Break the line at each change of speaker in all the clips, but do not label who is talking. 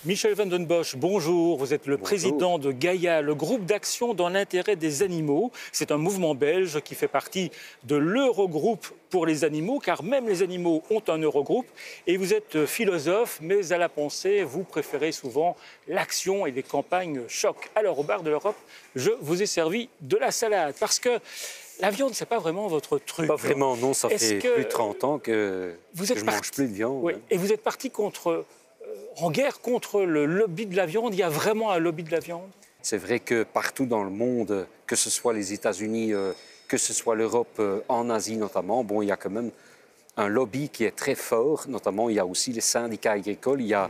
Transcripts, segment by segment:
Michel van den Bosch, bonjour. Vous êtes le président de Gaïa, le groupe d'action dans l'intérêt des animaux. C'est un mouvement belge qui fait partie de l'Eurogroupe pour les animaux, car même les animaux ont un Eurogroupe. Et vous êtes philosophe, mais à la pensée, vous préférez souvent l'action et les campagnes choc. Alors, au bar de l'Europe, je vous ai servi de la salade, parce que la viande, ce n'est pas vraiment votre truc.
Pas vraiment, non. Ça fait plus de 30 ans que je ne mange plus de viande.
Oui. Et vous êtes parti en guerre contre le lobby de la viande. Il y a vraiment un lobby de la viande?
C'est vrai que partout dans le monde, que ce soit les États-Unis, que ce soit l'Europe, en Asie notamment, bon, il y a quand même un lobby qui est très fort. Notamment, il y a aussi les syndicats agricoles, il y a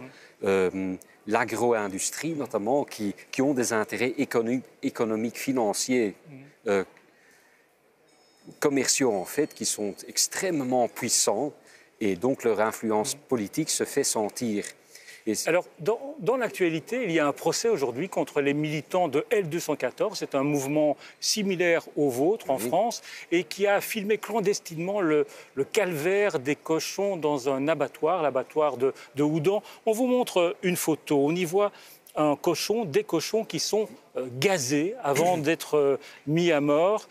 l'agro-industrie notamment, qui ont des intérêts économiques, financiers, commerciaux en fait, qui sont extrêmement puissants. Et donc, leur influence politique se fait sentir.
Alors, dans l'actualité, il y a un procès aujourd'hui contre les militants de L214. C'est un mouvement similaire au vôtre en France et qui a filmé clandestinement le calvaire des cochons dans un abattoir, l'abattoir de Houdan. On vous montre une photo. On y voit un cochon, des cochons qui sont gazés avant d'être mis à mort.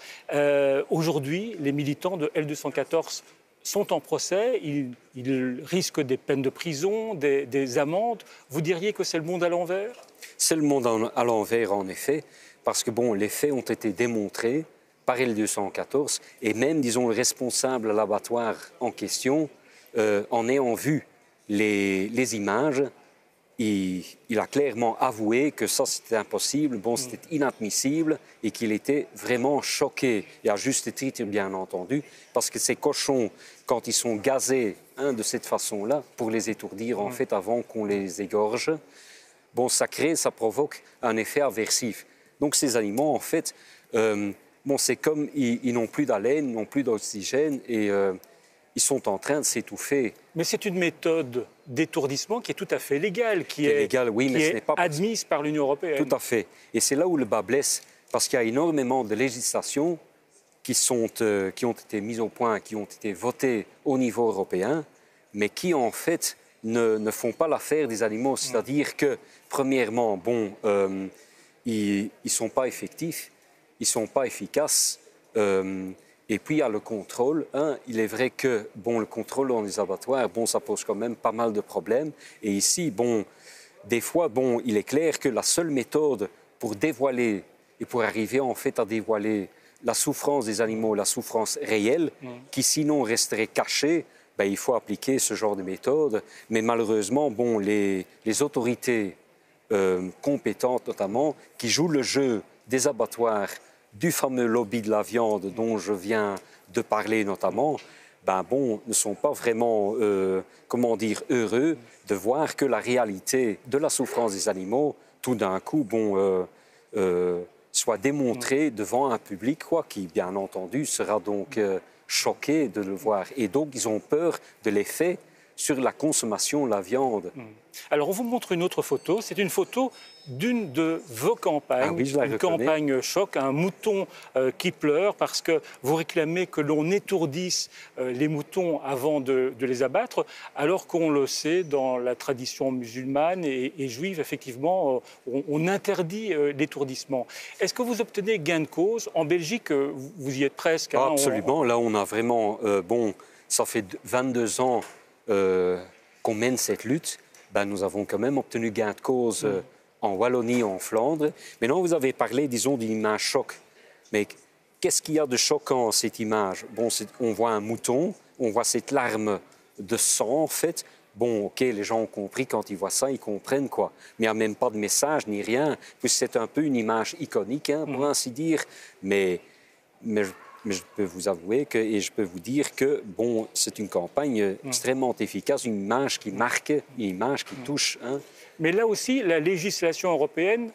Aujourd'hui, les militants de L214 sont en procès, ils risquent des peines de prison, des amendes. Vous diriez que c'est le monde à l'envers?
C'est le monde à l'envers, en effet, parce que bon, les faits ont été démontrés par L214 et même, disons, le responsable à l'abattoir en question, en ayant vu les images, il a clairement avoué que ça, c'était impossible, bon, c'était inadmissible et qu'il était vraiment choqué, et à juste titre, bien entendu, parce que ces cochons, quand ils sont gazés de cette façon-là, pour les étourdir, en fait, avant qu'on les égorge, bon, ça provoque un effet aversif. Donc, ces animaux, en fait, bon, c'est comme ils n'ont plus d'haleine, ils n'ont plus d'oxygène et ils sont en train de s'étouffer.
Mais c'est une méthode d'étourdissement qui est tout à fait légale, qui est
légale, oui, mais ce n'est pas
admise par l'Union européenne.
Tout à fait. Et c'est là où le bas blesse, parce qu'il y a énormément de législations qui ont été mises au point, qui ont été votées au niveau européen, mais qui, en fait, ne font pas l'affaire des animaux. C'est-à-dire que, premièrement, bon, ils ne sont pas effectifs, ils ne sont pas efficaces. Et puis, il y a le contrôle. Il est vrai que bon, le contrôle dans les abattoirs, bon, ça pose quand même pas mal de problèmes. Et ici, bon, des fois, bon, il est clair que la seule méthode pour dévoiler et pour arriver en fait à dévoiler la souffrance des animaux, la souffrance réelle, qui sinon resterait cachée, ben, il faut appliquer ce genre de méthode. Mais malheureusement, bon, les autorités compétentes notamment, qui jouent le jeu des abattoirs, du fameux lobby de la viande dont je viens de parler notamment, ben bon, ne sont pas vraiment, comment dire, heureux de voir que la réalité de la souffrance des animaux, tout d'un coup, bon, soit démontrée devant un public, quoi, qui, bien entendu, sera donc choqué de le voir. Et donc, ils ont peur de l'effet sur la consommation de la viande.
Alors, on vous montre une autre photo. C'est une photo d'une de vos campagnes, une campagne choc, un mouton qui pleure parce que vous réclamez que l'on étourdisse les moutons avant de les abattre, alors qu'on le sait, dans la tradition musulmane et juive, effectivement, on interdit l'étourdissement. Est-ce que vous obtenez gain de cause? En Belgique, vous y êtes presque.
Ah, absolument. Là, on a vraiment... bon, ça fait 22 ans qu'on mène cette lutte. Ben, nous avons quand même obtenu gain de cause en Wallonie, en Flandre. Maintenant, vous avez parlé, disons, d'une image choc. Mais qu'est-ce qu'il y a de choquant, cette image? Bon, on voit un mouton, on voit cette larme de sang, en fait. Bon, OK, les gens ont compris, quand ils voient ça, ils comprennent, quoi. Mais il n'y a même pas de message, ni rien. Puis c'est un peu une image iconique, pour ainsi dire. Mais je peux vous avouer et je peux vous dire que bon, c'est une campagne extrêmement efficace, une image qui marque, une image qui touche.
Mais là aussi, la législation européenne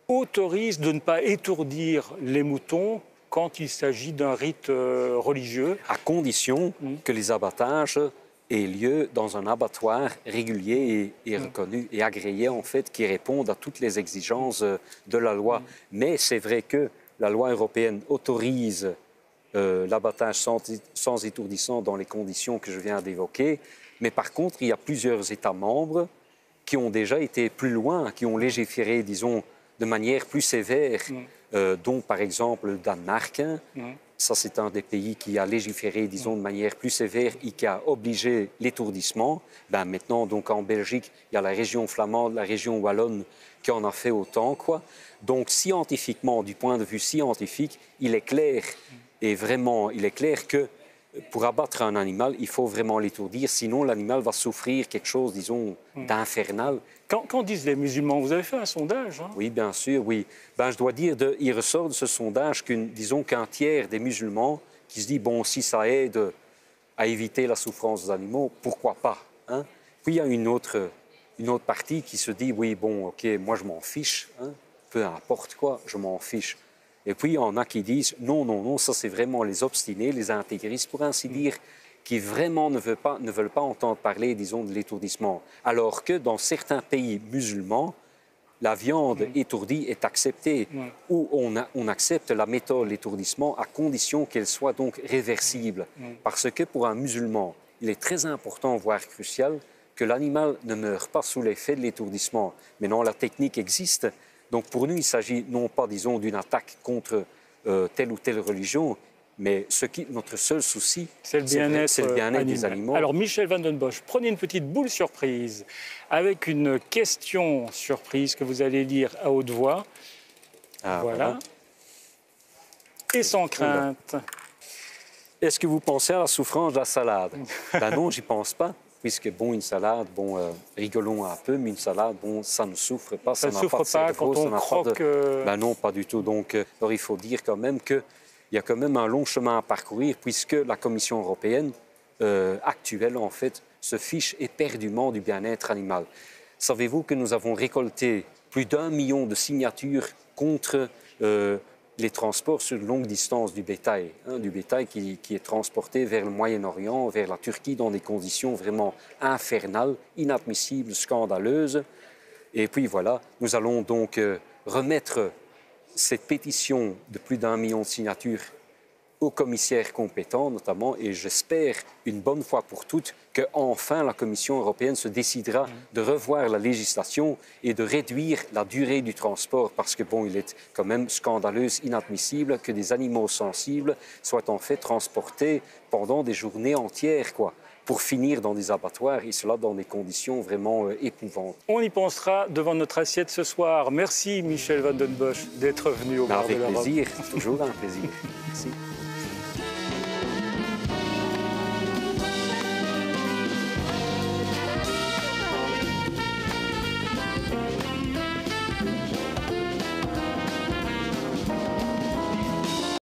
autorise de ne pas étourdir les moutons quand il s'agit d'un rite religieux.
À condition que les abattages aient lieu dans un abattoir régulier et reconnu et agréé, en fait, qui répondent à toutes les exigences de la loi. Mais c'est vrai que la loi européenne autorise l'abattage sans étourdissant dans les conditions que je viens d'évoquer. Mais par contre, il y a plusieurs États membres qui ont déjà été plus loin, qui ont légiféré, disons, de manière plus sévère, dont par exemple le Danemark. Ça, c'est un des pays qui a légiféré, disons, de manière plus sévère et qui a obligé l'étourdissement. Ben, maintenant, donc, en Belgique, il y a la région flamande, la région wallonne qui en a fait autant, quoi. Donc, scientifiquement, du point de vue scientifique, il est clair, et vraiment, il est clair que pour abattre un animal, il faut vraiment l'étourdir, sinon l'animal va souffrir quelque chose, disons, d'infernal.
Qu'en disent les musulmans? Vous avez fait un sondage, hein?
Oui, bien sûr, oui. Ben, je dois dire, il ressort de ce sondage qu'un tiers des musulmans qui se dit, bon, si ça aide à éviter la souffrance des animaux, pourquoi pas, hein? Puis il y a une autre partie qui se dit, oui, bon, ok, moi je m'en fiche, hein? Peu importe quoi, je m'en fiche. Et puis il y en a qui disent, non, non, non, ça c'est vraiment les obstinés, les intégristes, pour ainsi dire, qui vraiment ne veulent pas entendre parler, disons, de l'étourdissement. Alors que dans certains pays musulmans, la viande étourdie est acceptée, où on accepte la méthode de l'étourdissement à condition qu'elle soit donc réversible. Parce que pour un musulman, il est très important, voire crucial, que l'animal ne meure pas sous l'effet de l'étourdissement. Maintenant, la technique existe. Donc pour nous, il s'agit non pas, disons, d'une attaque contre telle ou telle religion, mais notre seul souci,
c'est le bien-être
des animaux.
Alors Michel Van den Bosch, prenez une petite boule surprise avec une question surprise que vous allez lire à haute voix. Voilà. Et sans crainte.
Est-ce que vous pensez à la souffrance de la salade? Ben non, j'y pense pas. Puisque, bon, une salade, bon, rigolons un peu, mais une salade, bon, ça ne souffre pas,
ça ne souffre pas quand on croque...
Ben non, pas du tout. Donc, alors, il faut dire quand même qu'il y a quand même un long chemin à parcourir, puisque la Commission européenne actuelle, en fait, se fiche éperdument du bien-être animal. Savez-vous que nous avons récolté plus d'1 million de signatures contre les transports sur longue distance du bétail, hein, du bétail qui est transporté vers le Moyen-Orient, vers la Turquie, dans des conditions vraiment infernales, inadmissibles, scandaleuses. Et puis voilà, nous allons donc remettre cette pétition de plus d'1 million de signatures aux commissaires compétents notamment, et j'espère une bonne fois pour toutes qu'enfin la Commission européenne se décidera de revoir la législation et de réduire la durée du transport, parce que bon, il est quand même scandaleux, inadmissible que des animaux sensibles soient en fait transportés pendant des journées entières, quoi, pour finir dans des abattoirs, et cela dans des conditions vraiment épouvantes.
On y pensera devant notre assiette ce soir. Merci Michel Van den Bosch d'être venu au Bar de l'Europe.
Avec plaisir, toujours un plaisir. Merci.